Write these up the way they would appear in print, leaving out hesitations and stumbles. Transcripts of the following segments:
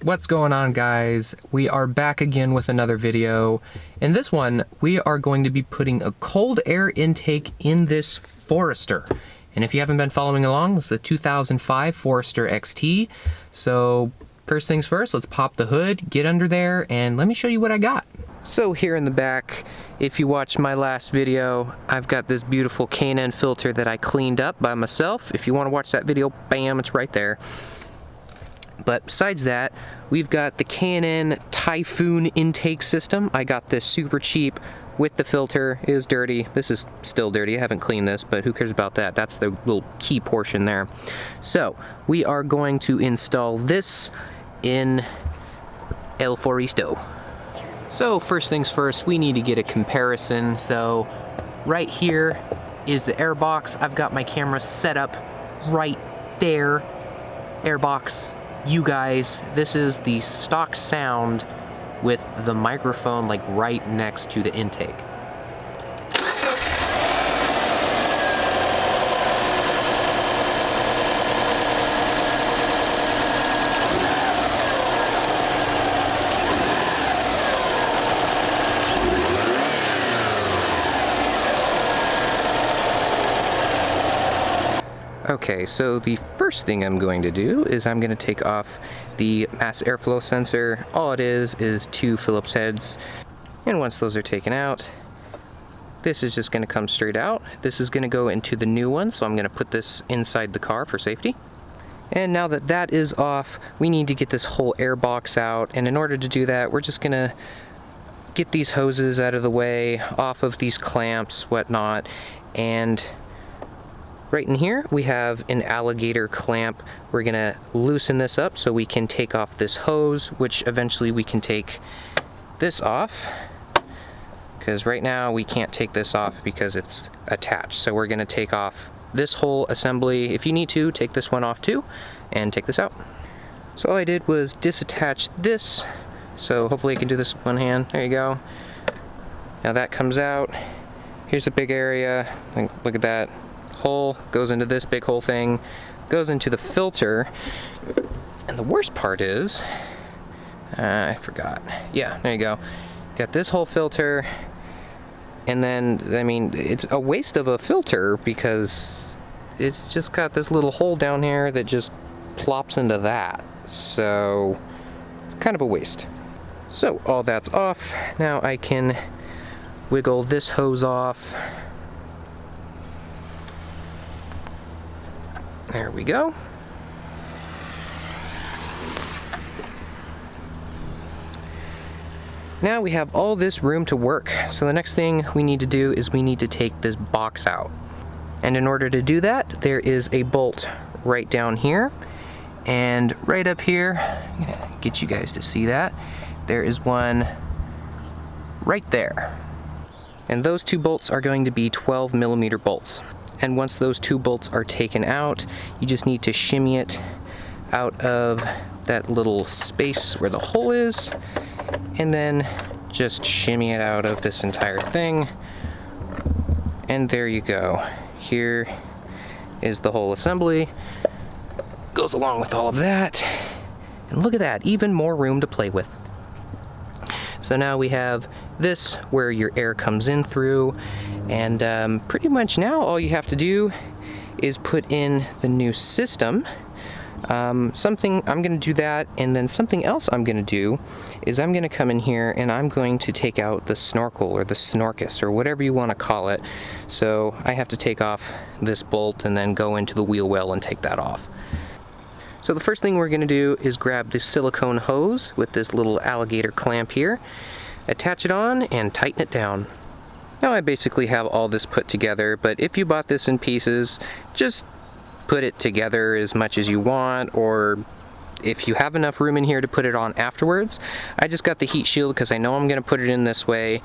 What's going on, guys? We are back again with another video. In this one, we are going to be putting a cold air intake in this Forester. And if you haven't been following along, it's the 2005 Forester XT. So first things first, let's pop the hood, get under there, and let me show you what I got. So here in the back, if you watched my last video, I've got this beautiful K&N filter that I cleaned up by myself. If you want to watch that video, bam, it's right there. But besides that, we've got the K&N Typhoon intake system. I got this super cheap with the filter. It is dirty. This is still dirty. I haven't cleaned this, but who cares about that? That's the little key portion there. So we are going to install this in El Forester. So first things first, we need to get a comparison. So right here is the airbox. I've got my camera set up right there. Airbox. You guys, this is the stock sound with the microphone like right next to the intake. Okay, so the first thing I'm going to do is I'm going to take off the mass airflow sensor. All it is 2 Phillips heads. And once those are taken out, this is just going to come straight out. This is going to go into the new one, so I'm going to put this inside the car for safety. And now that that is off, we need to get this whole air box out. And in order to do that, we're just going to get these hoses out of the way, off of these clamps, whatnot, and right in here, we have an alligator clamp. We're gonna loosen this up so we can take off this hose, which eventually we can take this off, because right now we can't take this off because it's attached. So we're gonna take off this whole assembly. If you need to, take this one off too, and take this out. So all I did was disattach this, so hopefully I can do this with one hand. There you go. Now that comes out. Here's a big area. Look at that. Hole goes into this big hole thing, goes into the filter, and the worst part is, I forgot. Yeah, there you go. Got this whole filter, and then, I mean, it's a waste of a filter because it's just got this little hole down here that just plops into that. So, kind of a waste. So, all that's off. Now I can wiggle this hose off. There we go. Now we have all this room to work. So the next thing we need to do is we need to take this box out. And in order to do that, there is a bolt right down here. And right up here, I'm gonna get you guys to see that. There is one right there. And those 2 bolts are going to be 12mm bolts. And once those 2 bolts are taken out, you just need to shimmy it out of that little space where the hole is, and then just shimmy it out of this entire thing. And there you go. Here is the whole assembly. Goes along with all of that. And look at that, even more room to play with. So now we have this where your air comes in through, and pretty much now all you have to do is put in the new system. I'm gonna do that, and then something else I'm gonna do is I'm gonna come in here and I'm going to take out the snorkel or the snorkus or whatever you want to call it. So I have to take off this bolt and then go into the wheel well and take that off. So the first thing we're going to do is grab this silicone hose with this little alligator clamp here, attach it on, and tighten it down. Now I basically have all this put together, but if you bought this in pieces, just put it together as much as you want, or if you have enough room in here to put it on afterwards. I just got the heat shield because I know I'm going to put it in this way.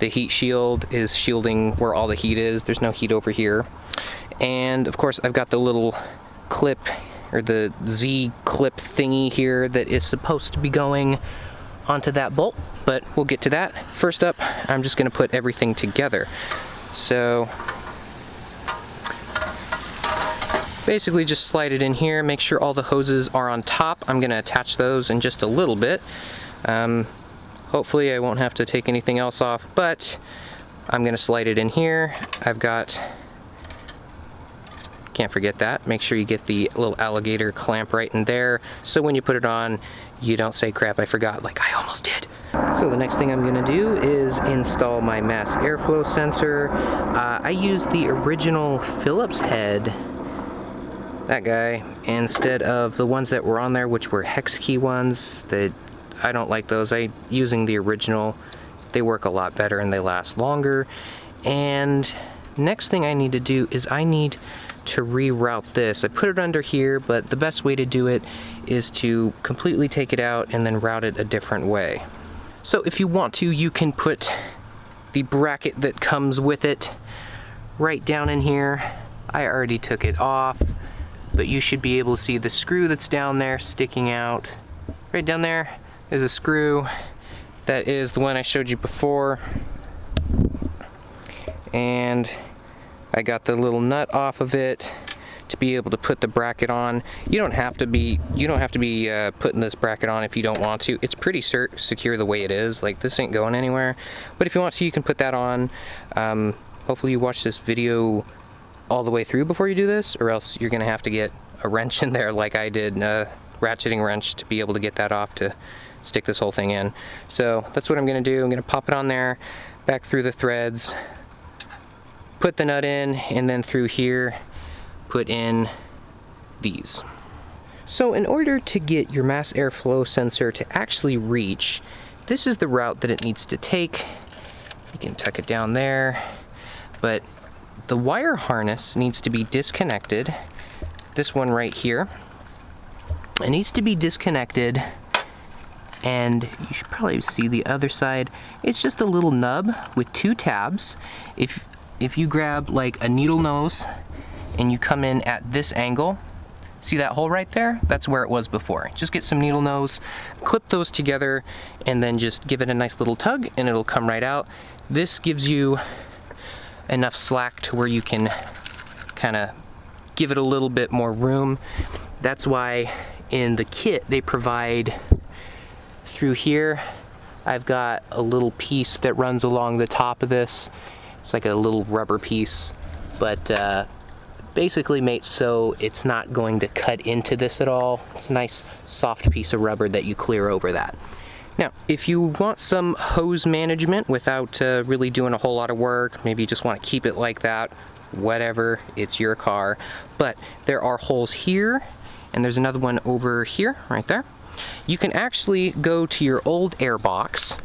The heat shield is shielding where all the heat is. There's no heat over here. And of course I've got the little clip, or the Z-clip thingy here that is supposed to be going onto that bolt, but we'll get to that. First up, I'm just gonna put everything together. So Basically just slide it in here, make sure all the hoses are on top. I'm gonna attach those in just a little bit. Hopefully I won't have to take anything else off, but I'm gonna slide it in here. I've got, can't forget that, make sure you get the little alligator clamp right in there, so when you put it on, you don't say, crap, I forgot, like I almost did. So the next thing I'm gonna do is install my mass airflow sensor. I used the original Phillips head, that guy, instead of the ones that were on there, which were hex key ones. I don't like those. Using the original, they work a lot better and they last longer. And next thing I need to do is I need to reroute this. I put it under here, but the best way to do it is to completely take it out and then route it a different way. So if you want to, you can put the bracket that comes with it right down in here. I already took it off, but you should be able to see the screw that's down there sticking out. Right down there, there's a screw. That is the one I showed you before. And I got the little nut off of it to be able to put the bracket on. You don't have to be putting this bracket on if you don't want to. It's pretty secure the way it is. Like, this ain't going anywhere. But if you want to, you can put that on. Hopefully you watch this video all the way through before you do this, or else you're gonna have to get a wrench in there like I did, a ratcheting wrench, to be able to get that off to stick this whole thing in. So that's what I'm gonna do. I'm gonna pop it on there, back through the threads, put the nut in, and then through here put in these. So in order to get your mass airflow sensor to actually reach, this is the route that it needs to take. You can tuck it down there, but the wire harness needs to be disconnected. This one right here, it needs to be disconnected, and you should probably see the other side. It's just a little nub with 2 tabs. If you grab like a needle nose and you come in at this angle, see that hole right there? That's where it was before. Just get some needle nose, clip those together, and then just give it a nice little tug and it'll come right out. This gives you enough slack to where you can kind of give it a little bit more room. That's why in the kit they provide, through here, I've got a little piece that runs along the top of this. It's like a little rubber piece, but basically made so it's not going to cut into this at all. It's a nice soft piece of rubber that you clear over that. Now, if you want some hose management without really doing a whole lot of work, maybe you just want to keep it like that, whatever, it's your car. But there are holes here, and there's another one over here, right there. You can actually go to your old air box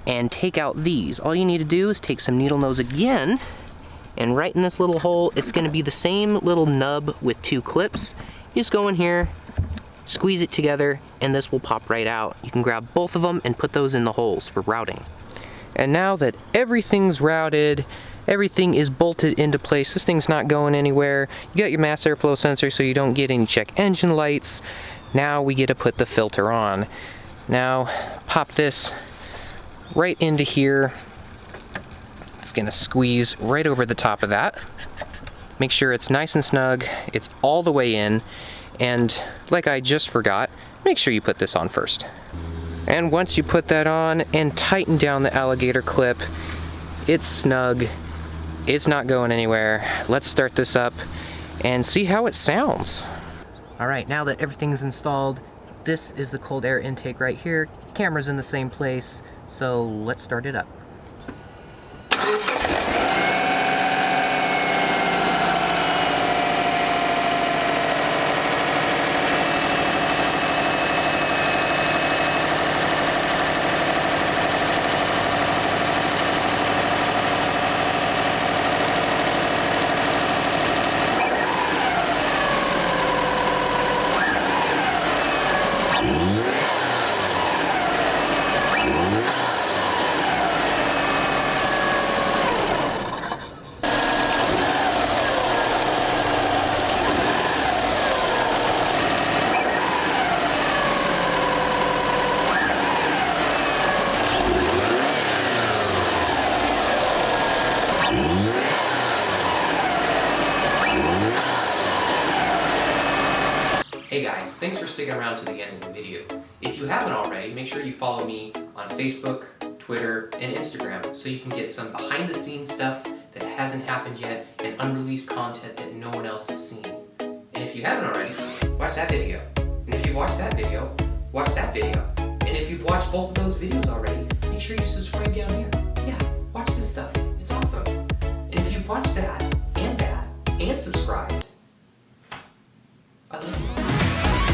and take out these. All you need to do is take some needle nose again, and right in this little hole, it's gonna be the same little nub with 2 clips. You just go in here, squeeze it together, and this will pop right out. You can grab both of them and put those in the holes for routing. And now that everything's routed, everything is bolted into place, this thing's not going anywhere, you got your mass airflow sensor so you don't get any check engine lights. Now we get to put the filter on. Now, pop this right into here. It's gonna squeeze right over the top of that. Make sure it's nice and snug, it's all the way in, and like I just forgot, make sure you put this on first. And once you put that on and tighten down the alligator clip, it's snug, it's not going anywhere. Let's start this up and see how it sounds. All right, now that everything's installed, this is the cold air intake right here. Camera's in the same place, so let's start it up. Hey guys, thanks for sticking around to the end of the video. If you haven't already, make sure you follow me on Facebook, Twitter, and Instagram so you can get some behind the scenes stuff that hasn't happened yet and unreleased content that no one else has seen. And if you haven't already, watch that video. And if you watched that video, watch that video. And if you've watched both of those videos already, make sure you subscribe down here.